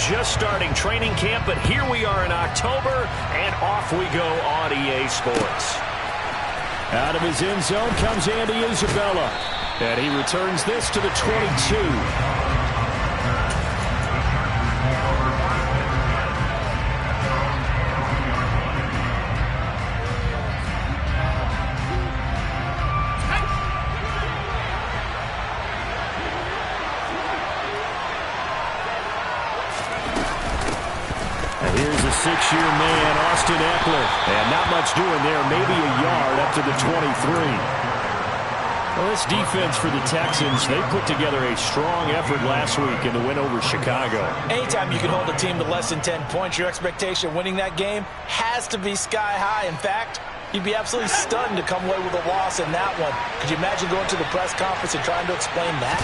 just starting training camp, but here we are in October, and off we go on EA Sports. Out of his end zone comes Andy Isabella, and he returns this to the 22. Here's a 6-year man, Austin Eckler. And not much doing there, maybe a yard up to the 23. Well, this defense for the Texans, they put together a strong effort last week in the win over Chicago. Anytime you can hold a team to less than 10 points, your expectation of winning that game has to be sky high. In fact, you'd be absolutely stunned to come away with a loss in that one. Could you imagine going to the press conference and trying to explain that?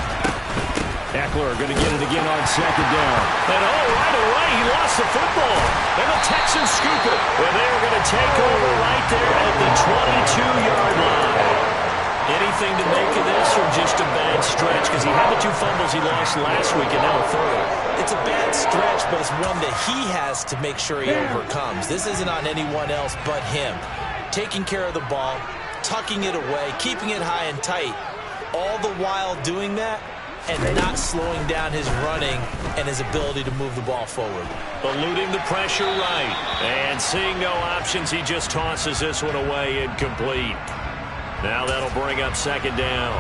Eckler going to get it again on second down. And right away, he lost the football. And the Texans scoop it. And they're going to take over right there at the 22-yard line. Anything to make of this, or just a bad stretch? Because he had the 2 fumbles he lost last week, and now a third. It's a bad stretch, but it's one that he has to make sure he overcomes. This isn't on anyone else but him. Taking care of the ball, tucking it away, keeping it high and tight, all the while doing that and not slowing down his running and his ability to move the ball forward. Eluding the pressure right. And seeing no options, he just tosses this one away incomplete. Now that'll bring up second down.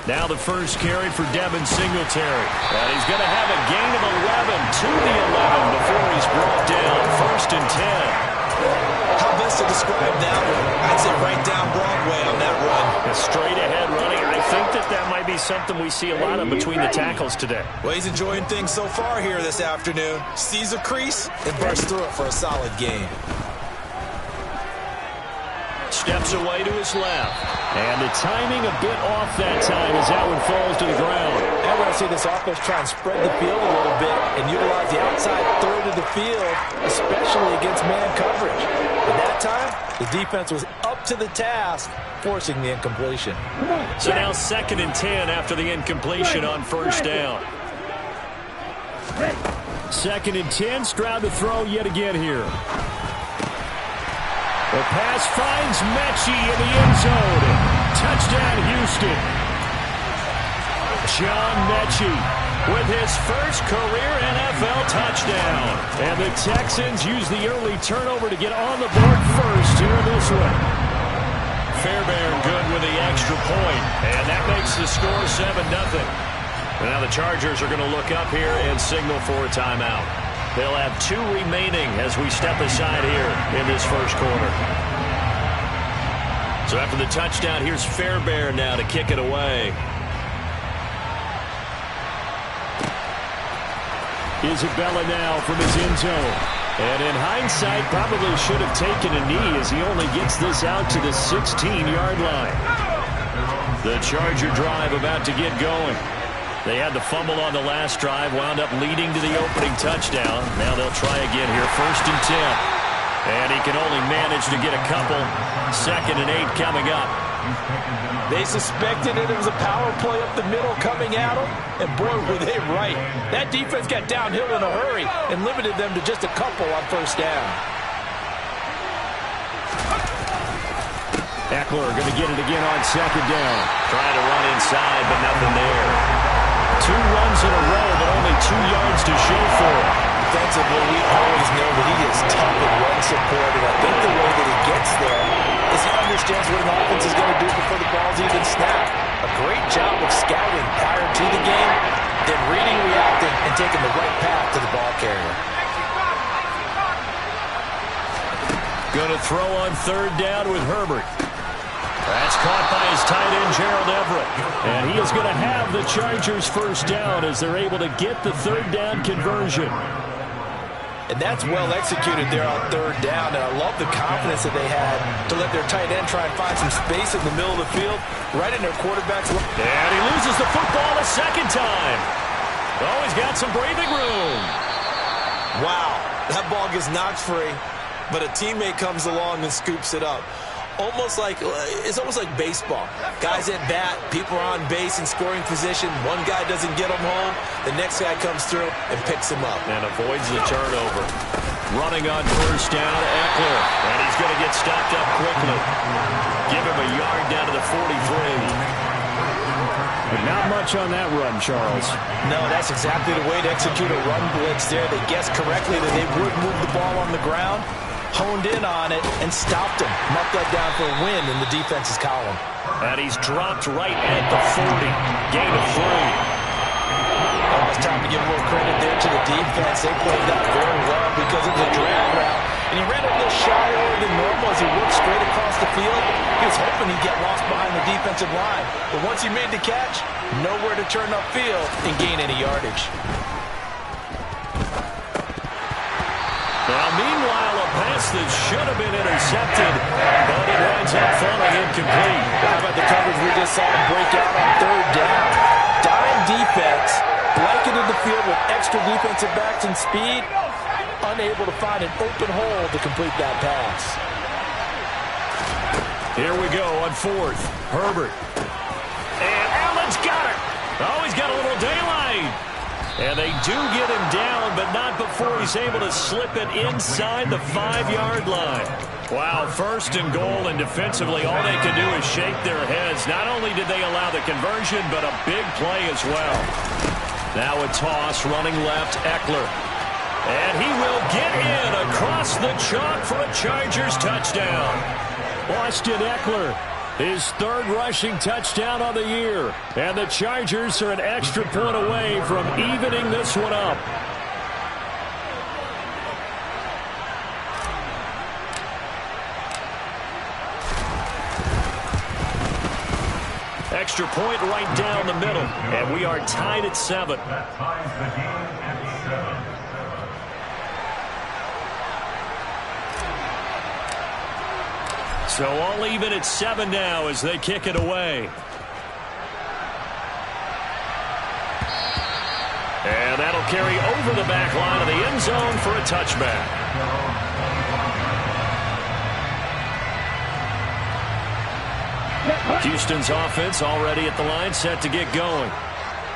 Now the first carry for Devin Singletary. And he's going to have a gain of 11 to the 11 before he's brought down. 1st and 10. How best to describe that one? I'd say right down Broadway on that run. A straight-ahead running. I think that might be something we see a lot of between the tackles today. Well, he's enjoying things so far here this afternoon. Sees a crease and bursts through it for a solid gain. Steps away to his left. And the timing a bit off that time as that one falls to the ground. Now we're going to see this offense try and spread the field a little bit and utilize the outside third of the field, especially against man coverage. At that time, the defense was up to the task, forcing the incompletion. So now 2nd and 10 after the incompletion on 1st down. 2nd and 10, Stroud to throw yet again here. The pass finds Mechie in the end zone. Touchdown, Houston. John Mechie with his first career NFL touchdown. And the Texans use the early turnover to get on the board first here in this one. Fairbairn good with the extra point. And that makes the score 7-0. Now the Chargers are going to look up here and signal for a timeout. They'll have 2 remaining as we step aside here in this first quarter. So after the touchdown, here's Fairbairn now to kick it away. Isabella now from his end zone. And in hindsight, probably should have taken a knee as he only gets this out to the 16-yard line. The Charger drive about to get going. They had the fumble on the last drive, wound up leading to the opening touchdown. Now they'll try again here, 1st and 10. And he can only manage to get a couple. 2nd and 8 coming up. They suspected it was a power play up the middle coming at them, and boy, were they right. That defense got downhill in a hurry and limited them to just a couple on 1st down. Eckler going to get it again on 2nd down. Trying to run inside, but nothing there. 2 runs in a row, but only 2 yards to show for it. Defensively, we always know that he is tough and run support, and I think the way that he gets there is he understands what an offense is going to do before the ball's even snapped. A great job of scouting prior to the game, then reading, reacting, and taking the right path to the ball carrier. Going to throw on 3rd down with Herbert. That's caught by his tight end, Gerald Everett. And he is going to have the Chargers 1st down as they're able to get the 3rd down conversion. And that's well executed there on 3rd down. And I love the confidence that they had to let their tight end try and find some space in the middle of the field, right in their quarterback's. And he loses the football a 2nd time. Oh, he's got some breathing room. Wow, that ball gets knocked free, but a teammate comes along and scoops it up. It's almost like baseball. Guys at bat, people are on base in scoring position. One guy doesn't get them home. The next guy comes through and picks him up. And avoids the turnover. Running on first down, Eckler. And he's going to get stopped up quickly. Give him a yard down to the 43. But not much on that run, Charles. No, that's exactly the way to execute a run blitz there. They guessed correctly that they would move the ball on the ground, honed in on it, and stopped him. Marked that down for a win in the defense's column. And he's dropped right at the 40. Gain of 3. Oh, it's time to give a little credit there to the defense. They played that very well because it was a drag route. And he ran a little shallower than normal as he worked straight across the field. He was hoping he'd get lost behind the defensive line. But once he made the catch, nowhere to turn upfield and gain any yardage. Now, meanwhile, a pass that should have been intercepted, but it winds up falling incomplete. How about the coverage we just saw him break out on third down? Dime defense, blanketed the field with extra defensive backs and speed, unable to find an open hole to complete that pass. Here we go on fourth. Herbert. And Allen's got it. Oh, he's got a little daylight. And they do get him down, but not before he's able to slip it inside the 5-yard line. Wow, first and goal, and defensively all they can do is shake their heads. Not only did they allow the conversion, but a big play as well. Now a toss, running left, Eckler. And he will get in across the chalk for a Chargers touchdown. Austin Eckler, his third rushing touchdown on the year. And the Chargers are an extra point away from evening this one up. Extra point right down the middle. And we are tied at 7. That ties the game at 7. So all even at 7 now as they kick it away. And that'll carry over the back line of the end zone for a touchback. Houston's offense already at the line, set to get going.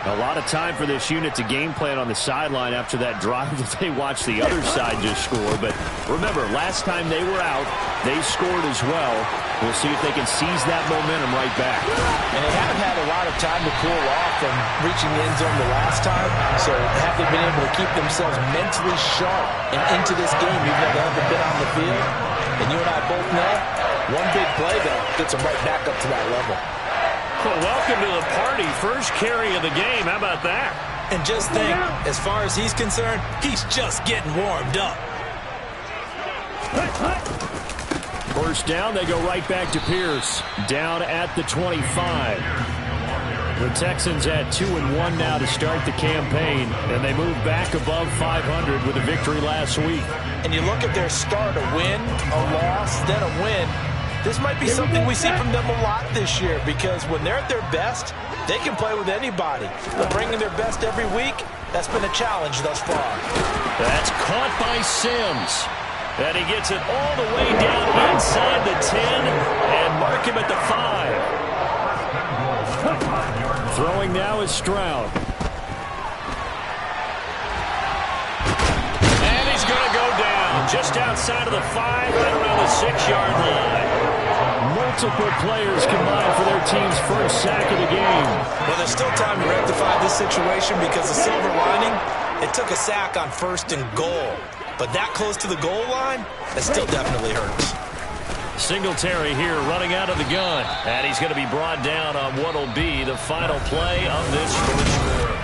A lot of time for this unit to game plan on the sideline after that drive that they watched the other side just score. But remember, last time they were out, they scored as well. We'll see if they can seize that momentum right back. And they haven't had a lot of time to cool off from reaching the end zone the last time. So have they been able to keep themselves mentally sharp and into this game, even though they haven't been on the field? And you and I both know, one big play that gets them right back up to that level. Well, welcome to the party. First carry of the game. How about that? And just think, as far as he's concerned, he's just getting warmed up. First down, they go right back to Pierce. Down at the 25. The Texans at 2-1 now to start the campaign, and they move back above 500 with a victory last week. And you look at their start, a win, a loss, then a win. This might be something we see from them a lot this year, because when they're at their best, they can play with anybody. But bringing their best every week, that's been a challenge thus far. That's caught by Sims. And he gets it all the way down inside the 10 and mark him at the 5. Throwing now is Stroud. And he's going to go down just outside of the 5, right around the 6-yard line. Multiple players combined for their team's first sack of the game. Well, there's still time to rectify this situation because the silver lining, it took a sack on 1st and goal. But that close to the goal line, that still definitely hurts. Singletary here running out of the gun. And he's going to be brought down on what will be the final play of this first quarter.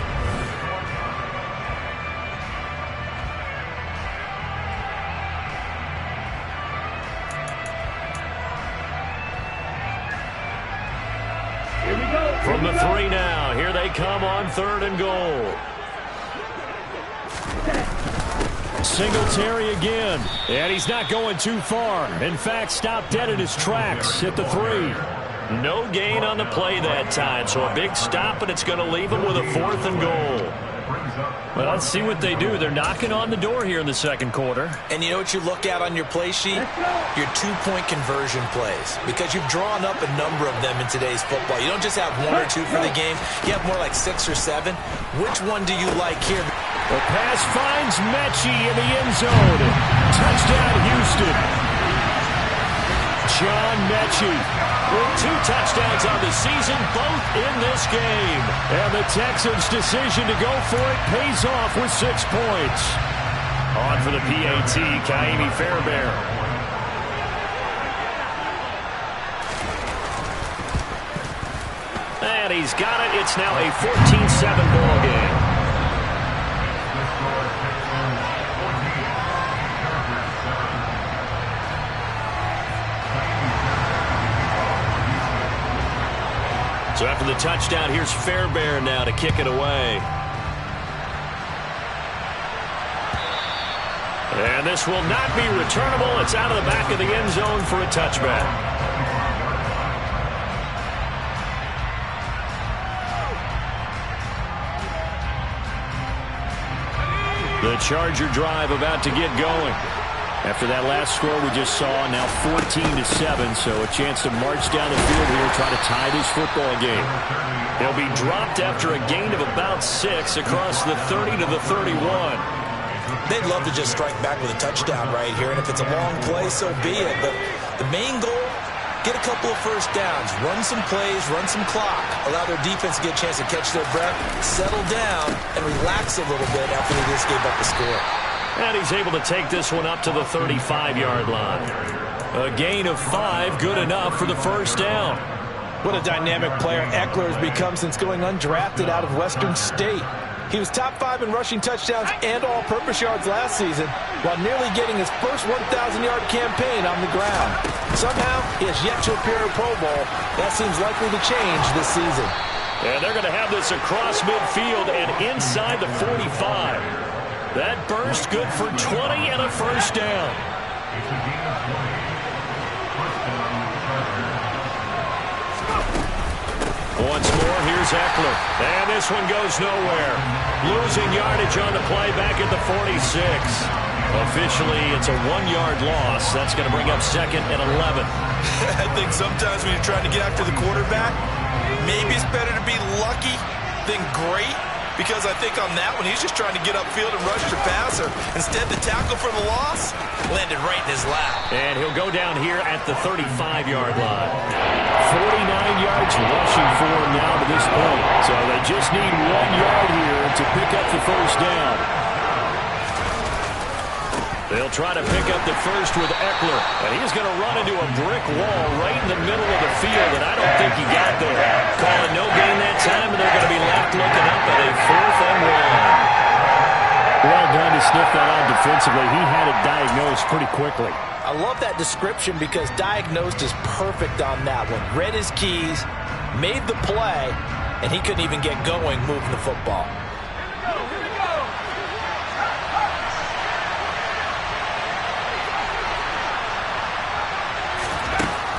From the 3 now, here they come on 3rd and goal. Singletary again, and he's not going too far. In fact, stopped dead in his tracks at the 3. No gain on the play that time, so a big stop, and it's going to leave him with a 4th and goal. Well, let's see what they do. They're knocking on the door here in the second quarter. And you know what you look at on your play sheet? Your two-point conversion plays. Because you've drawn up a number of them in today's football. You don't just have one or two for the game. You have more like 6 or 7. Which one do you like here? The pass finds Mechie in the end zone. Touchdown, Houston. John Mechie with 2 touchdowns on the season, both in this game. And the Texans' decision to go for it pays off with 6 points. On for the PAT, Kaimi Fairbairn. And he's got it. It's now a 14-7 ball game. So after the touchdown, here's Fairbairn now to kick it away. And this will not be returnable. It's out of the back of the end zone for a touchback. The Charger drive about to get going. After that last score we just saw, now 14-7, so a chance to march down the field here, try to tie this football game. They'll be dropped after a gain of about 6 across the 30 to the 31. They'd love to just strike back with a touchdown right here, and if it's a long play, so be it. But the main goal, get a couple of first downs, run some plays, run some clock, allow their defense to get a chance to catch their breath, settle down, and relax a little bit after they just gave up the score. And he's able to take this one up to the 35-yard line. A gain of 5, good enough for the first down. What a dynamic player Eckler has become since going undrafted out of Western State. He was top 5 in rushing touchdowns and all-purpose yards last season, while nearly getting his first 1,000-yard campaign on the ground. Somehow, he has yet to appear at a Pro Bowl. That seems likely to change this season. And they're going to have this across midfield and inside the 45. That burst good for 20 and a first down. Once more, here's Eckler. And this one goes nowhere. Losing yardage on the play back at the 46. Officially, it's a 1-yard loss. That's going to bring up 2nd and 11. I think sometimes when you're trying to get after the quarterback, maybe it's better to be lucky than great. Because I think on that one, he's just trying to get upfield and rush your passer. Instead, the tackle for the loss landed right in his lap. And he'll go down here at the 35-yard line. 49 yards rushing for him now to this point. So they just need 1 yard here to pick up the first down. They'll try to pick up the first with Eckler. And he's going to run into a brick wall right in the middle of the field, and I don't think he got there. Calling no gain that time, and they're going to be left looking up at a 4th and 1. Well done to sniff that out defensively. He had it diagnosed pretty quickly. I love that description because diagnosed is perfect on that one. Read his keys, made the play, and he couldn't even get going moving the football.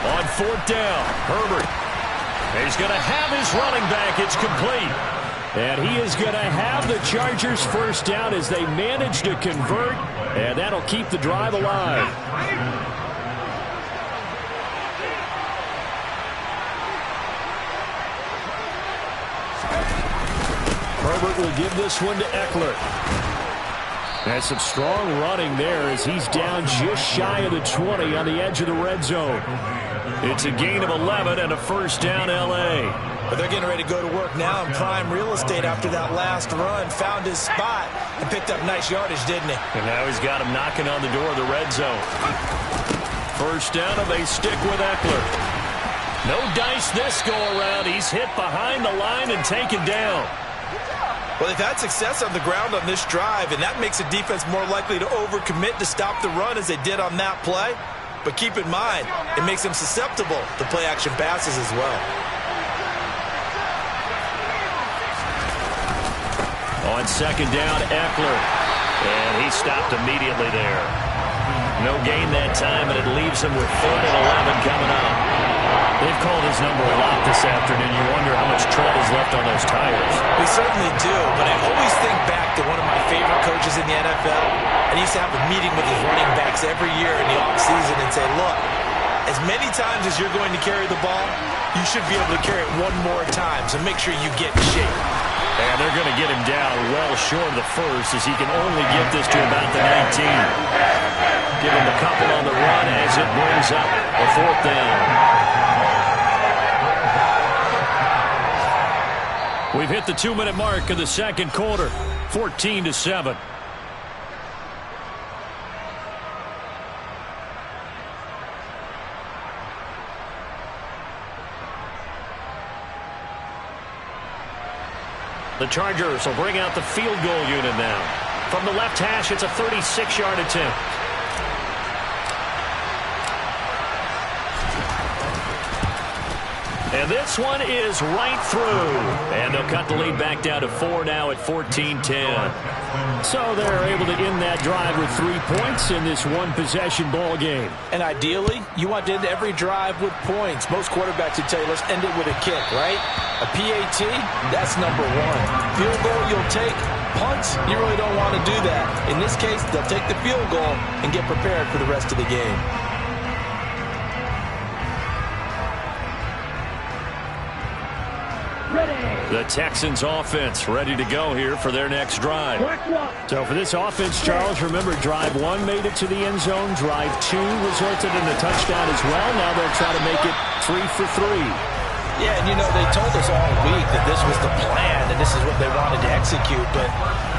On 4th down, Herbert. He's going to have his running back. It's complete. And he is going to have the Chargers first down as they manage to convert. And that'll keep the drive alive. Herbert will give this one to Eckler. And some strong running there as he's down just shy of the 20 on the edge of the red zone. It's a gain of 11 and a first down, L.A. But they're getting ready to go to work now in prime real estate after that last run. Found his spot and picked up nice yardage, didn't he? And now he's got him knocking on the door of the red zone. First down, and they stick with Eckler. No dice this go around. He's hit behind the line and taken down. Well, they've had success on the ground on this drive, and that makes the defense more likely to overcommit to stop the run as they did on that play. But keep in mind, it makes them susceptible to play-action passes as well. On second down, Eckler. And he stopped immediately there. No gain that time, and it leaves him with 3rd and 11 coming up. They've called his number a lot this afternoon. You wonder how much tread is left on those tires. We certainly do, but I always think back to one of my favorite coaches in the NFL, and he used to have a meeting with his running backs every year in the offseason and say, look, as many times as you're going to carry the ball, you should be able to carry it one more time, so make sure you get in shape. And they're going to get him down well short of the first, as he can only get this to about the 19. Give him a couple on the run as it brings up a 4th down. We've hit the 2-minute mark of the second quarter, 14-7. The Chargers will bring out the field goal unit now. From the left hash, it's a 36-yard attempt. And this one is right through. And they'll cut the lead back down to 4 now at 14-10. So they're able to end that drive with 3 points in this one-possession ball game. And ideally, you want to end every drive with points. Most quarterbacks would tell you, let's end it with a kick, right? A PAT, that's number 1. Field goal you'll take. Punts, you really don't want to do that. In this case, they'll take the field goal and get prepared for the rest of the game. The Texans offense ready to go here for their next drive. So for this offense, Charles, remember drive 1 made it to the end zone. Drive 2 resulted in a touchdown as well. Now they'll try to make it 3 for 3. Yeah, and you know, they told us all week that this was the plan and this is what they wanted to execute. But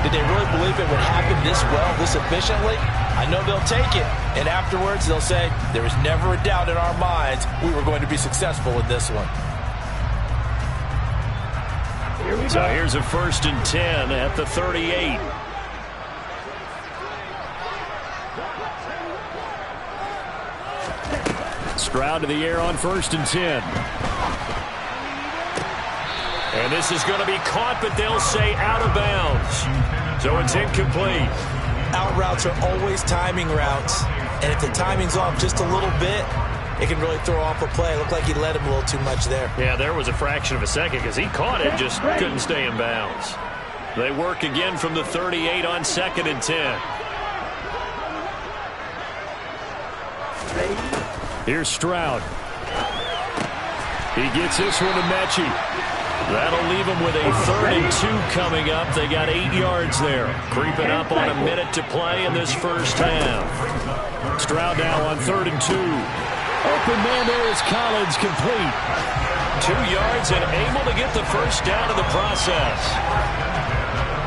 did they really believe it would happen this well, this efficiently? I know they'll take it. And afterwards, they'll say, there was never a doubt in our minds we were going to be successful with this one. So here's a 1st and 10 at the 38. Stroud to the air on 1st and 10. And this is going to be caught, but they'll say out of bounds. So it's incomplete. Out routes are always timing routes. And if the timing's off just a little bit, it can really throw off a play. It looked like he let him a little too much there. Yeah, there was a fraction of a second because he caught it, just couldn't stay in bounds. They work again from the 38 on 2nd and 10. Here's Stroud. He gets this one to Mechie. That'll leave him with a 3rd and 2 coming up. They got 8 yards there. Creeping up on a minute to play in this first half. Stroud now on 3rd and 2. Open man there is Collins, complete. 2 yards and able to get the first down in the process.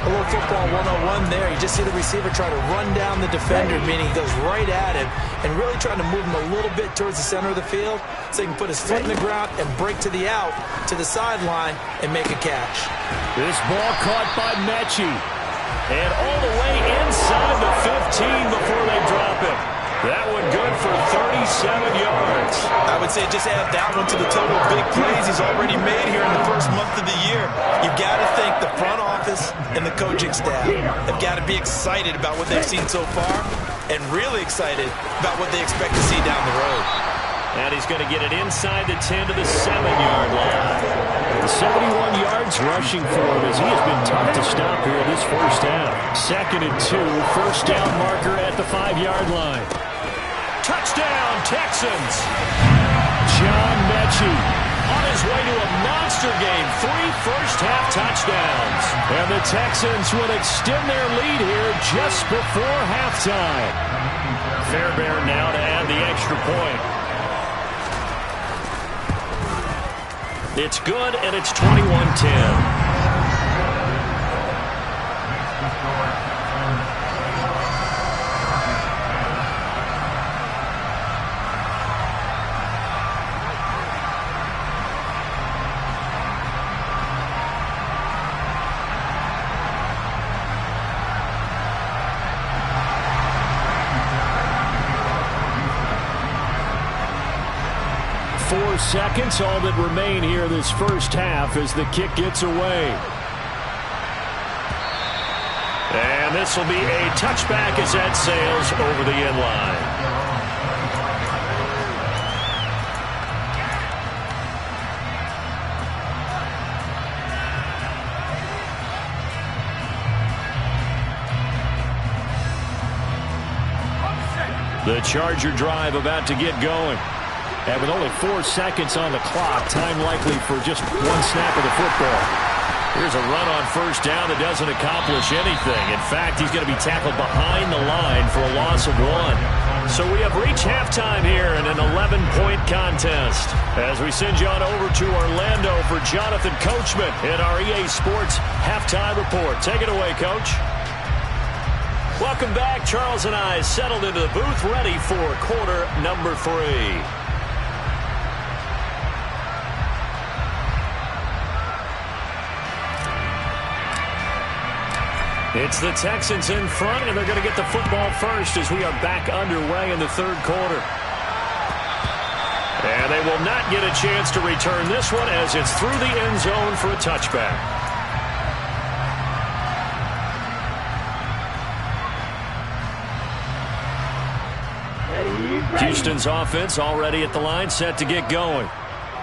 A little football 101 there. You just see the receiver try to run down the defender, meaning he goes right at him, and really trying to move him a little bit towards the center of the field so he can put his foot in the ground and break to the out, to the sideline, and make a catch. This ball caught by Mechie. And all the way inside the 15 before they drop it. That one good for 37 yards. I would say just add that one to the total big plays he's already made here in the first month of the year. You've got to think the front office and the coaching staff have got to be excited about what they've seen so far and really excited about what they expect to see down the road. And he's going to get it inside the 10 to the 7-yard line. 71 yards rushing for him as he has been tough to stop here this first half. 2nd and 2, first down marker at the 5-yard line. Touchdown, Texans! John Mechie on his way to a monster game. 3 first-half touchdowns. And the Texans will extend their lead here just before halftime. Fairbairn now to add the extra point. It's good, and it's 21-10. Seconds, all that remain here this first half as the kick gets away. And this will be a touchback as that sails over the end line. The Charger drive about to get going. And with only 4 seconds on the clock, time likely for just one snap of the football. Here's a run on first down that doesn't accomplish anything. In fact, he's going to be tackled behind the line for a loss of 1. So we have reached halftime here in an 11-point contest. As we send you on over to Orlando for Jonathan Coachman in our EA Sports Halftime Report. Take it away, Coach. Welcome back. Charles and I settled into the booth, ready for quarter number 3. It's the Texans in front, and they're going to get the football first as we are back underway in the third quarter. And they will not get a chance to return this one as it's through the end zone for a touchback. Houston's offense already at the line, set to get going.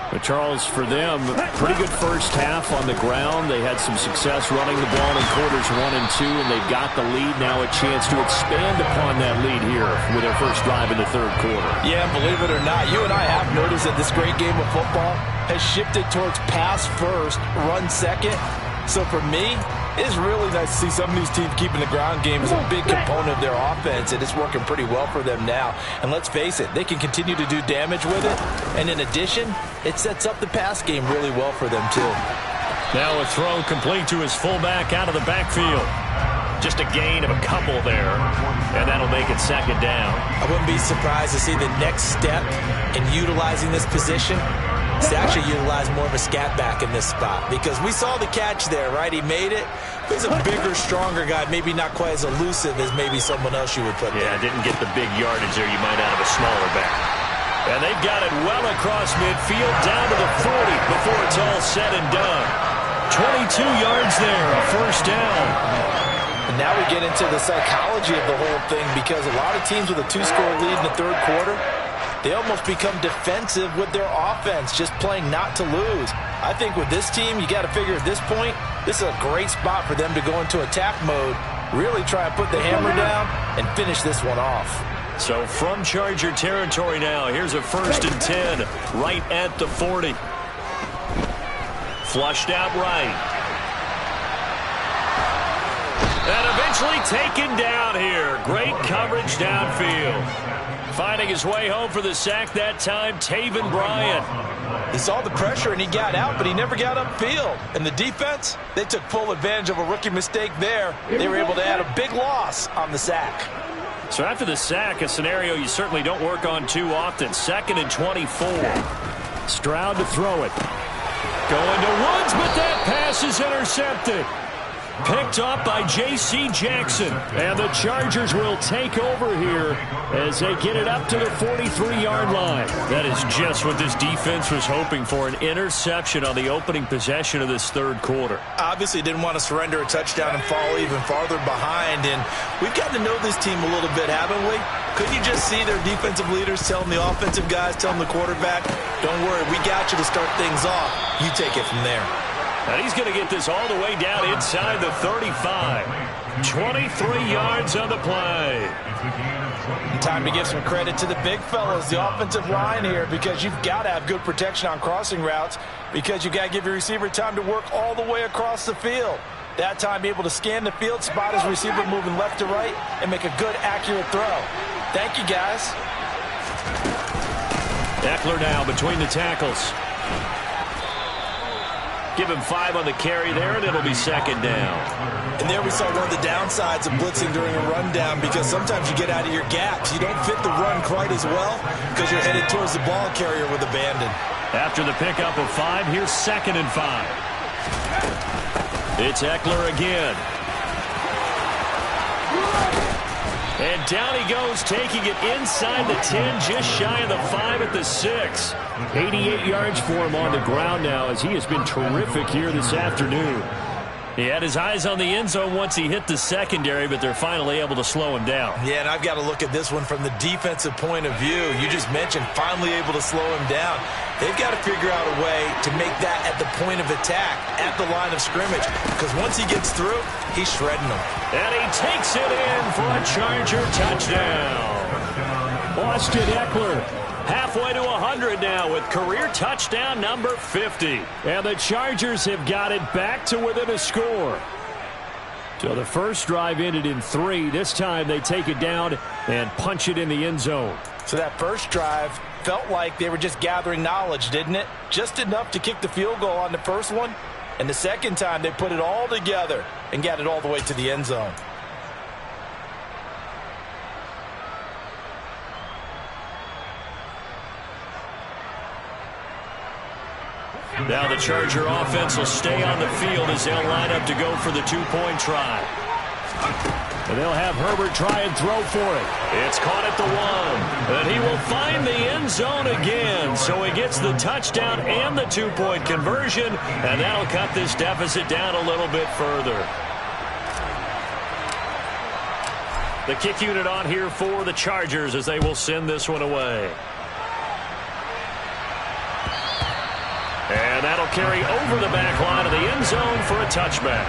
But Charles, for them, pretty good first half on the ground. They had some success running the ball in quarters 1 and 2, and they've got the lead. Now a chance to expand upon that lead here with their first drive in the third quarter. Yeah, believe it or not, you and I have noticed that this great game of football has shifted towards pass first, run second. So for me, it's really nice to see some of these teams keeping the ground game as a big component of their offense, and it's working pretty well for them now. And let's face it, they can continue to do damage with it. And in addition, it sets up the pass game really well for them, too. Now a throw complete to his fullback out of the backfield. Just a gain of a couple there, and that'll make it second down. I wouldn't be surprised to see the next step in utilizing this position is to actually utilize more of a scat back in this spot, because we saw the catch there, right? He made it. He's a bigger, stronger guy, maybe not quite as elusive as maybe someone else you would put there. Yeah, didn't get the big yardage there you might out of a smaller back. And they've got it well across midfield, down to the 40 before it's all said and done. 22 yards there, a first down. And now we get into the psychology of the whole thing, because a lot of teams with a 2-score lead in the third quarter, they almost become defensive with their offense, just playing not to lose. I think with this team, you got to figure at this point, this is a great spot for them to go into attack mode, really try and put the hammer down and finish this one off. So from Charger territory now, here's a 1st and 10 right at the 40. Flushed out right. And eventually taken down here. Great coverage downfield. Finding his way home for the sack that time, Taven Bryan. He saw the pressure and he got out, but he never got upfield. And the defense, they took full advantage of a rookie mistake there. They were able to add a big loss on the sack. So after the sack, a scenario you certainly don't work on too often. 2nd and 24. Stroud to throw it. Going to Woods, but that pass is intercepted. Picked up by J.C. Jackson. And the Chargers will take over here as they get it up to the 43-yard line. That is just what this defense was hoping for, an interception on the opening possession of this third quarter. Obviously didn't want to surrender a touchdown and fall even farther behind. And we've gotten to know this team a little bit, haven't we? Couldn't you just see their defensive leaders telling the offensive guys, telling the quarterback, don't worry, we got you to start things off. You take it from there. And he's going to get this all the way down inside the 35. 23 yards on the play. Time to give some credit to the big fellas, the offensive line here, because you've got to have good protection on crossing routes, because you've got to give your receiver time to work all the way across the field. That time, be able to scan the field, spot his receiver moving left to right, and make a good, accurate throw. Thank you, guys. Eckler now between the tackles. Give him 5 on the carry there, and it'll be second down. And there we saw one of the downsides of blitzing during a rundown, because sometimes you get out of your gaps. You don't fit the run quite as well because you're headed towards the ball carrier with abandon. After the pickup of 5, here's 2nd and 5. It's Eckler again. And down he goes, taking it inside the 10, just shy of the 5 at the 6. 88 yards for him on the ground now, as he has been terrific here this afternoon. He had his eyes on the end zone once he hit the secondary, but they're finally able to slow him down. Yeah, and I've got to look at this one from the defensive point of view. You just mentioned finally able to slow him down. They've got to figure out a way to make that at the point of attack, at the line of scrimmage, because once he gets through, he's shredding them. And he takes it in for a Charger touchdown. Austin Eckler. Halfway to 100 now with career touchdown number 50. And the Chargers have got it back to within a score. So the first drive ended in 3. This time they take it down and punch it in the end zone. So that first drive felt like they were just gathering knowledge, didn't it? Just enough to kick the field goal on the first one. And the second time they put it all together and got it all the way to the end zone. Now the Charger offense will stay on the field as they'll line up to go for the two-point try. And they'll have Herbert try and throw for it. It's caught at the 1. And he will find the end zone again. So he gets the touchdown and the two-point conversion. And that'll cut this deficit down a little bit further. The kick unit on here for the Chargers as they will send this one away. And that'll carry over the back line of the end zone for a touchback.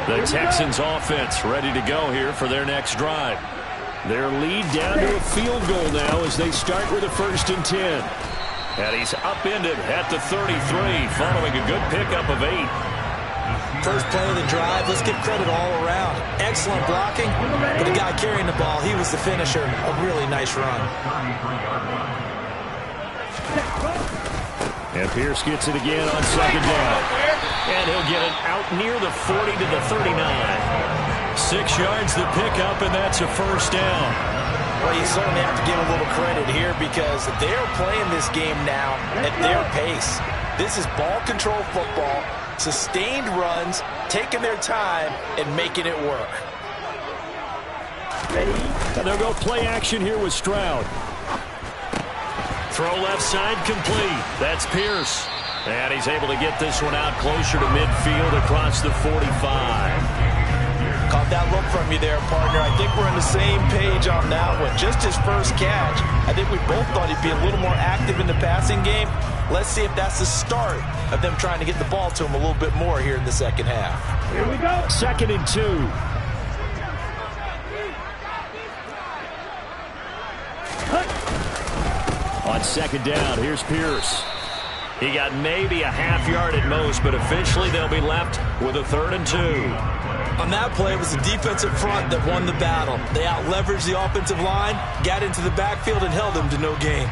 The Texans offense ready to go here for their next drive. Their lead down to a field goal now as they start with a 1st and 10. And he's upended at the 33 following a good pickup of 8. First play of the drive, let's give credit all around. Excellent blocking, but the guy carrying the ball, he was the finisher. A really nice run. And Pierce gets it again on 2nd down. And he'll get it out near the 40 to the 39. 6 yards the pickup, and that's a 1st down. Well, you certainly have to give a little credit here because they're playing this game now at their pace. This is ball control football, sustained runs, taking their time, and making it work. And they'll go play action here with Stroud. Throw left side complete. That's Pierce. And he's able to get this one out closer to midfield across the 45. Caught that look from you there, partner. I think we're on the same page on that one. Just his first catch. I think we both thought he'd be a little more active in the passing game. Let's see if that's the start of them trying to get the ball to him a little bit more here in the second half. Here we go. 2nd and 2. On 2nd down, here's Pierce. He got maybe a half yard at most, but eventually they'll be left with a 3rd and 2. On that play, it was the defensive front that won the battle. They out-leveraged the offensive line, got into the backfield, and held them to no gain.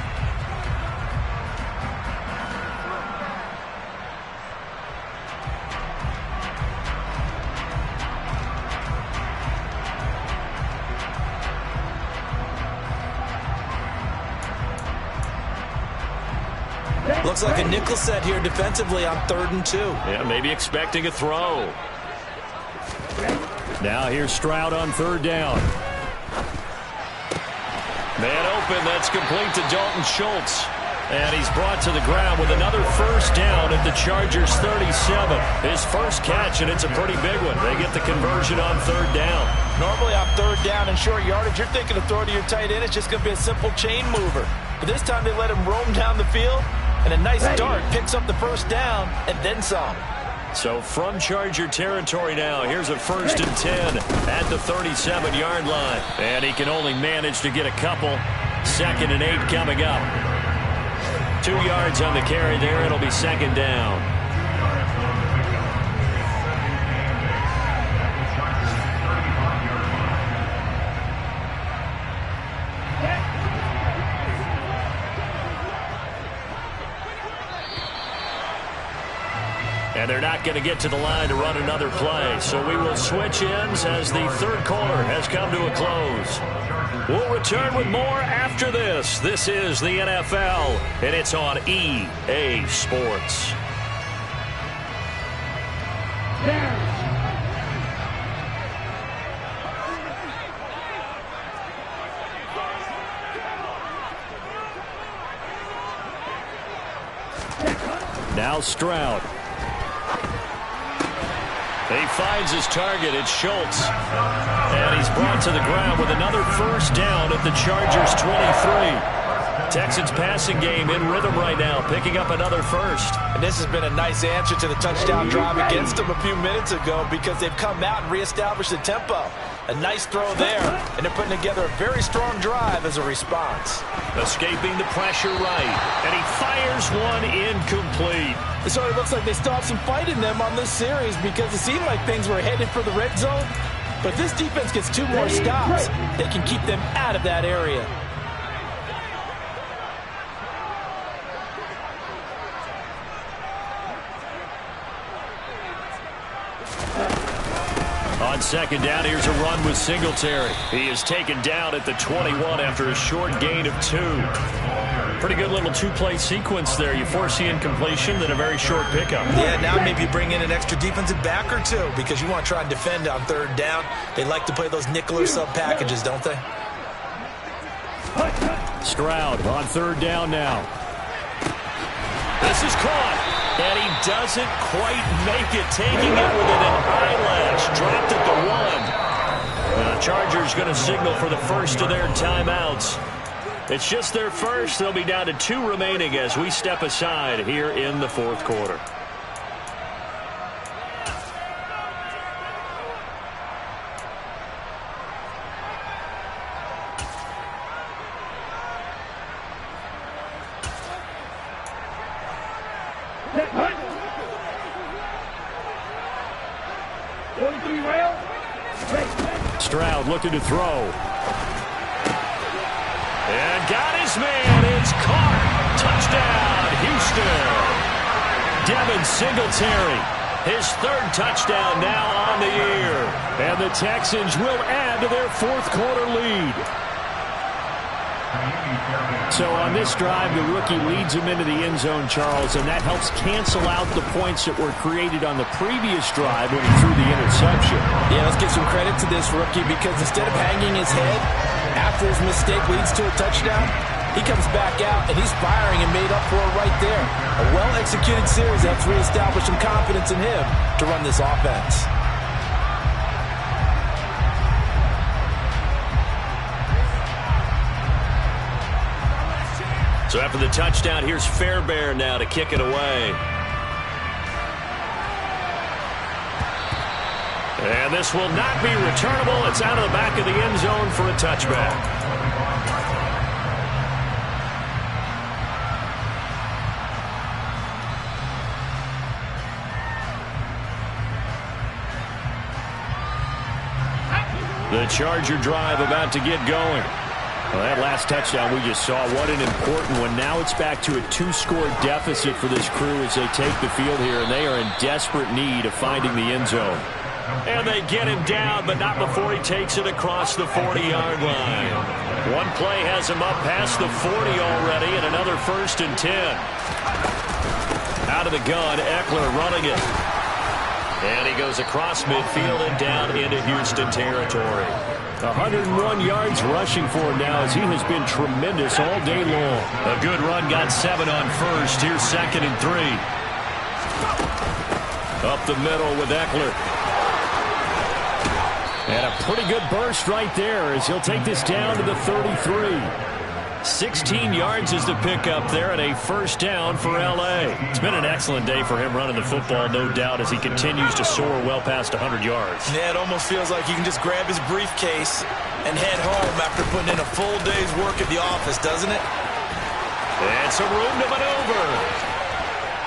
Looks like a nickel set here defensively on 3rd and 2. Yeah, maybe expecting a throw. Now here's Stroud on 3rd down. Man open, that's complete to Dalton Schultz. And he's brought to the ground with another 1st down at the Chargers 37. His first catch, and it's a pretty big one. They get the conversion on 3rd down. Normally on 3rd down and short yardage, you're thinking of throw to your tight end. It's just going to be a simple chain mover. But this time they let him roam down the field, and a nice dart picks up the 1st down and then some. So from Charger territory now, here's a 1st and 10 at the 37-yard line. And he can only manage to get a couple. 2nd and 8 coming up. 2 yards on the carry there. It'll be 2nd down. And they're not going to get to the line to run another play. So we will switch ends as the 3rd quarter has come to a close. We'll return with more after this. This is the NFL, and it's on EA Sports. Now Stroud. He finds his target. It's Schultz. And he's brought to the ground with another first down at the Chargers' 23. Texans passing game in rhythm right now, picking up another first. And this has been a nice answer to the touchdown drive against them a few minutes ago because they've come out and reestablished the tempo. A nice throw there, and they're putting together a very strong drive as a response. Escaping the pressure right, and he fires one incomplete. So it looks like they still have some fight in them on this series because it seemed like things were headed for the red zone. But if this defense gets 2 more stops, they can keep them out of that area. On second down, here's a run with Singletary. He is taken down at the 21 after a short gain of 2. Pretty good little 2-play sequence there. You force the incompletion, then a very short pickup. Yeah, now maybe bring in an extra defensive back or 2 because you want to try and defend on third down. They like to play those nickel or sub packages, don't they? Stroud on third down now. This is caught. And he doesn't quite make it, taking it within an eyelash. Dropped at the 1. The Chargers going to signal for the first of their timeouts. It's just their first. They'll be down to 2 remaining as we step aside here in the fourth quarter. Stroud looking to throw. And got his man. It's caught. Touchdown, Houston. Devin Singletary. His 3rd touchdown now on the year. And the Texans will add to their fourth quarter lead. So on this drive, the rookie leads him into the end zone, Charles, and that helps cancel out the points that were created on the previous drive when he threw the interception. Yeah, let's give some credit to this rookie because instead of hanging his head after his mistake leads to a touchdown, he comes back out and he's firing and made up for it right there. A well-executed series helps reestablish some confidence in him to run this offense. So after the touchdown, here's Fairbairn now to kick it away. And this will not be returnable. It's out of the back of the end zone for a touchback. The Charger drive about to get going. Well, that last touchdown we just saw, what an important one. Now it's back to a 2-score deficit for this crew as they take the field here, and they are in desperate need of finding the end zone. And they get him down, but not before he takes it across the 40-yard line. One play has him up past the 40 already, and another 1st and 10. Out of the gun, Eckler running it. And he goes across midfield and down into Houston territory. 101 yards rushing for him now as he has been tremendous all day long. A good run, got 7 on first. Here's 2nd and 3. Up the middle with Eckler. And a pretty good burst right there as he'll take this down to the 33. 16 yards is the pickup there and a first down for L.A. It's been an excellent day for him running the football, no doubt, as he continues to soar well past 100 yards. Yeah, it almost feels like he can just grab his briefcase and head home after putting in a full day's work at the office, doesn't it? And some room to maneuver.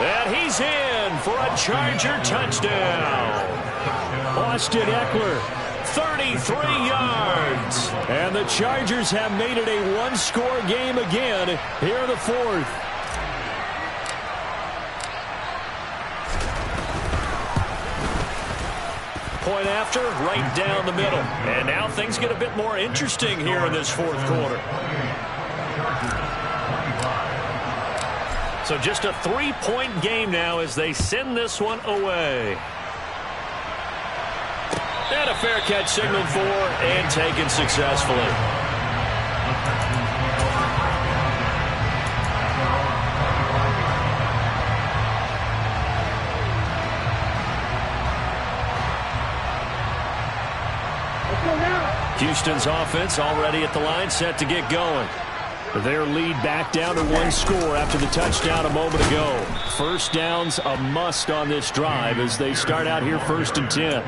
And he's in for a Charger touchdown. Austin Eckler. 33 yards. And the Chargers have made it a 1-score game again here in the 4th. Point after, right down the middle. And now things get a bit more interesting here in this 4th quarter. So just a 3-point game now as they send this one away. And a fair catch signaled for and taken successfully. Houston's offense already at the line, set to get going. Their lead back down to one score after the touchdown a moment ago. First down's a must on this drive as they start out here 1st and 10.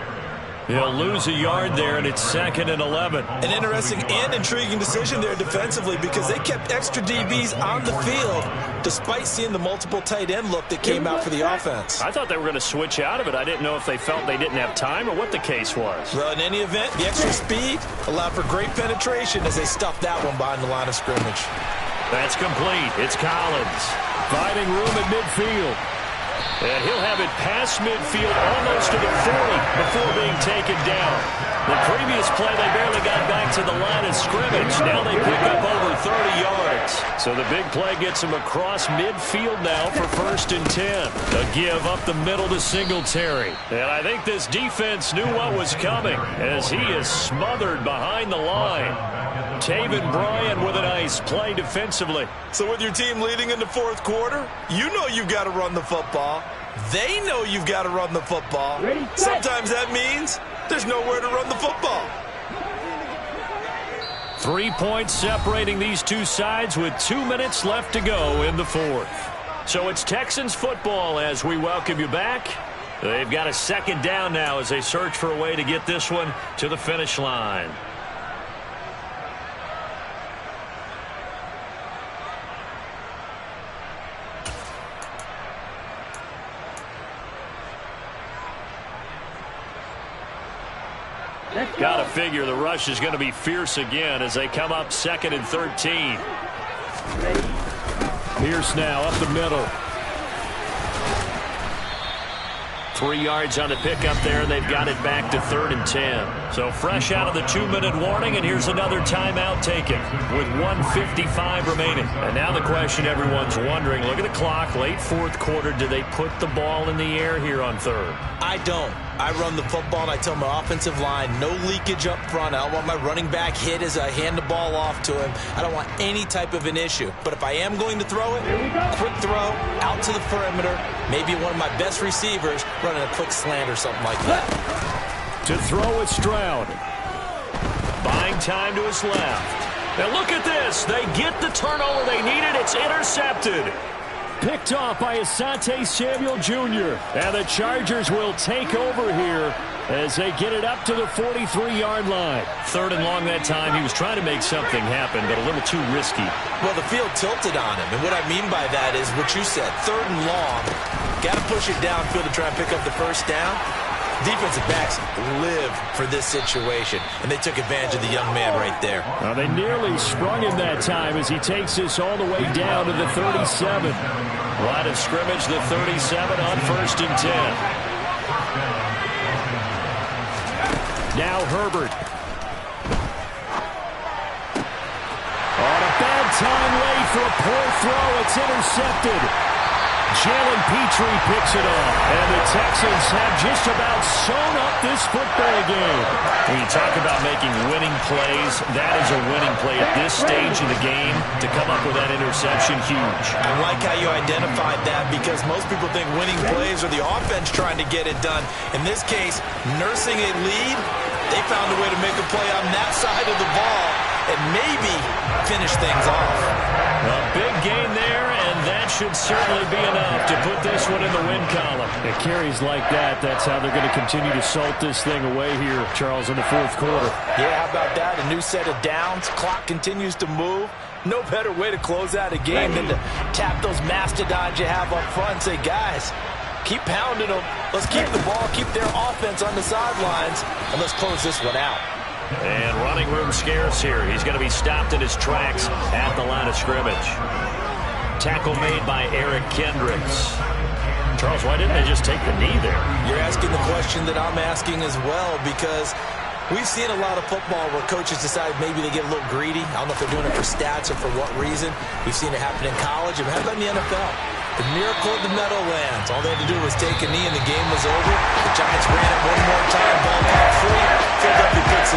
He'll lose a yard there, and it's 2nd and 11. An interesting and intriguing decision there defensively because they kept extra DBs on the field despite seeing the multiple tight end look that came out for the offense. I thought they were going to switch out of it. I didn't know if they felt they didn't have time or what the case was. Well, in any event, the extra speed allowed for great penetration as they stuffed that one behind the line of scrimmage. That's complete. It's Collins. Finding room at midfield. And he'll have it past midfield almost to the 40 before being taken down. The previous play, they barely got back to the line of scrimmage. Now they pick up over 30 yards. So the big play gets him across midfield now for 1st and 10. A give up the middle to Singletary. And I think this defense knew what was coming as he is smothered behind the line. Taven Bryan with a nice play defensively. So with your team leading in the 4th quarter, you know you've got to run the football. They know you've got to run the football. Sometimes that means there's nowhere to run the football. 3 points separating these two sides with 2 minutes left to go in the 4th. So it's Texans football as we welcome you back. They've got a 2nd down now as they search for a way to get this one to the finish line. Got to figure the rush is going to be fierce again as they come up 2nd and 13. Pierce now up the middle. 3 yards on the pickup there. They've got it back to 3rd and 10. So fresh out of the 2-minute warning, and here's another timeout taken with 1:55 remaining. And now the question everyone's wondering, look at the clock, late 4th quarter, do they put the ball in the air here on 3rd? I don't. I run the football, and I tell my offensive line, no leakage up front. I don't want my running back hit as I hand the ball off to him. I don't want any type of an issue. But if I am going to throw it, quick throw, out to the perimeter, maybe one of my best receivers running a quick slant or something like that. To throw it, Stroud. Buying time to his left. Now look at this. They get the turnover they needed. It's intercepted. Picked off by Asante Samuel Jr. And the Chargers will take over here as they get it up to the 43-yard line. 3rd and long that time. He was trying to make something happen, but a little too risky. Well, the field tilted on him. And what I mean by that is what you said. 3rd and long. Got to push it downfield to try and pick up the 1st down. Defensive backs live for this situation, and they took advantage of the young man right there. Now they nearly sprung him that time as he takes this all the way down to the 37. Line of scrimmage, the 37 on 1st and 10. Now Herbert. On a bad time late for a poor throw. It's intercepted. Jalen Petrie picks it up, and the Texans have just about sewn up this football game. When you talk about making winning plays, that is a winning play at this stage of the game. To come up with that interception, huge. I like how you identified that because most people think winning plays are the offense trying to get it done. In this case, nursing a lead, they found a way to make a play on that side of the ball and maybe finish things off. A big gain there, and that should certainly be enough to put this one in the win column. It carries like that. That's how they're going to continue to salt this thing away here, Charles, in the 4th quarter. Yeah, how about that? A new set of downs. Clock continues to move. No better way to close out a game than to tap those mastodons you have up front and say, guys, keep pounding them. Let's keep the ball, keep their offense on the sidelines, and let's close this one out. And running room scarce here. He's going to be stopped in his tracks at the line of scrimmage. Tackle made by Eric Kendricks. Charles, why didn't they just take the knee there? You're asking the question that I'm asking as well because we've seen a lot of football where coaches decide maybe they get a little greedy. I don't know if they're doing it for stats or for what reason. We've seen it happen in college. And how about in the NFL? The miracle of the Meadowlands. All they had to do was take a knee and the game was over. The Giants ran it one more time. Ball caught free. Philadelphia picks it up.